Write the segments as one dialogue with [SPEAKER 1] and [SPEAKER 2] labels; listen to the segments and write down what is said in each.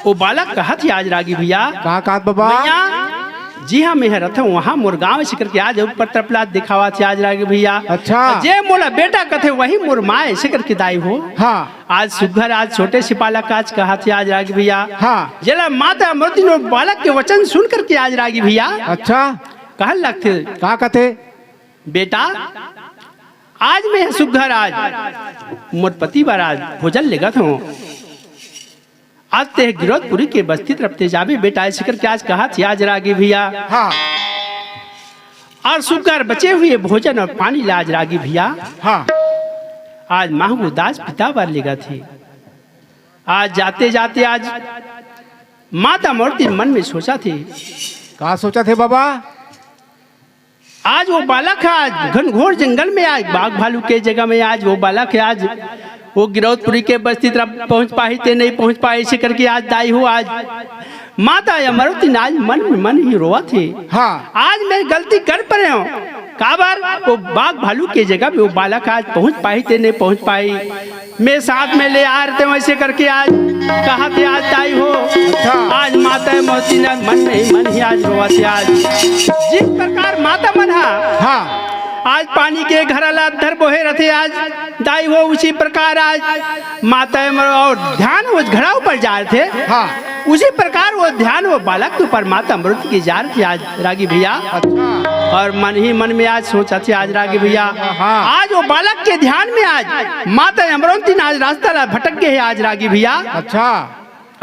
[SPEAKER 1] वो बालक कहा थी आज रागी भैया
[SPEAKER 2] कहा बाबा
[SPEAKER 1] जी हाँ मैं रहता हूँ वहाँ मोर गाँव से करके आज ऊपर तरपलात दिखावा थी आज रागी भैया।
[SPEAKER 2] अच्छा
[SPEAKER 1] जे मोला बेटा कथे वही मोर माँ ऐसे करके दाई हो।
[SPEAKER 2] हाँ
[SPEAKER 1] आज सुघर आज छोटे से बालक आज कहा थे आज रागी भैया।
[SPEAKER 2] हाँ
[SPEAKER 1] जला माता अमृति बालक के वचन सुन करके आज रागी भैया
[SPEAKER 2] अच्छा
[SPEAKER 1] कहा लगते
[SPEAKER 2] कहा कहते
[SPEAKER 1] बेटा आज मैं सुघर आज मोर पति बार आज भोजन लेगा था आज ते गिरौदपुरी के बस्ती तरफ ते जाबे बेटा ऐसे करके आज कहा थी आज रागी भैया।
[SPEAKER 2] हाँ
[SPEAKER 1] और सुघर बचे हुए भोजन और पानी ला आज रागी भैया।
[SPEAKER 2] हाँ
[SPEAKER 1] आज महंगू दास पिता बार लेगा थी। आज जाते जाते आज माता मूर्ति मन में सोचा थी
[SPEAKER 2] कहा सोचा थे बाबा
[SPEAKER 1] आज वो बालक है आज घनघोर जंगल में आज बाघ भालू के जगह में आज वो बालक है आज वो गिरौदपुरी के बस्ती तरफ पहुंच पाई थे नहीं पहुंच पाए ऐसे करके आज दाई हो आज माता अमृति आज मन में मन ही रोआ थे।
[SPEAKER 2] हाँ
[SPEAKER 1] आज मैं गलती कर पड़े हूँ काबर वो बाघ भालू के जगह में वो बालक आज पहुंच पाई थे नहीं पहुंच पाई मैं साथ में ले आ रहे थे वैसे करके आज कहा थे आज दाई हो। आज माता मोती ने मन ही आज रोआ थे आज जिस प्रकार माता मन
[SPEAKER 2] हाँ
[SPEAKER 1] आज पानी के घराला धर बोहे रहते आज दाई हो उसी प्रकार आज माता और ध्यान वो घड़ाव पर जा रहे थे।
[SPEAKER 2] हाँ
[SPEAKER 1] उसी प्रकार वो ध्यान वो बालक के ऊपर माता अमृत की जा रही थी आज रागी भैया।
[SPEAKER 2] अच्छा
[SPEAKER 1] और मन ही मन में आज सोचा थी आज रागी भैया।
[SPEAKER 2] हाँ।
[SPEAKER 1] आज वो बालक के ध्यान में आज माता अमृत आज रास्ता भटक गए है आज रागी भैया।
[SPEAKER 2] अच्छा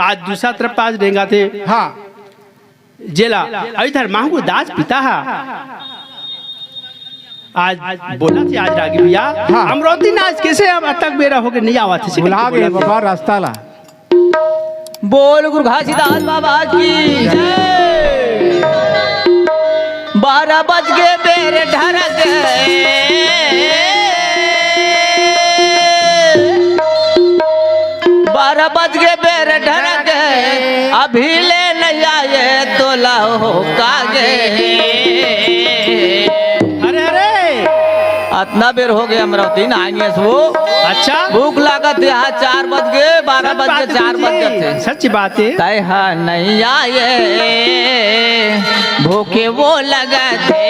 [SPEAKER 1] आज दूसरा तरफ आज डेंगा थे
[SPEAKER 2] हाँ
[SPEAKER 1] जेला इधर महंगू दास पिता है आज बोला थी आज रागी भैया।
[SPEAKER 2] हाँ।
[SPEAKER 1] अमृति ने आज कैसे अब तक मेरा होके नहीं आवा थे
[SPEAKER 2] बुला गए बाबा रास्ता ला
[SPEAKER 3] बोल गुरु घासीदास बाबा की जय। 12 बज गए बेरे ढरक 12 बज गए बेरे ढरक अभी ले नहीं आए तो लाओ कागे। इतना बेर हो गया अमरावती आएंगे वो।
[SPEAKER 1] अच्छा
[SPEAKER 3] भूख लागत यहाँ 4 बज गए 12 बज गए 4 बज गए
[SPEAKER 1] सच बात है
[SPEAKER 3] तय नहीं आए भूखे वो लगते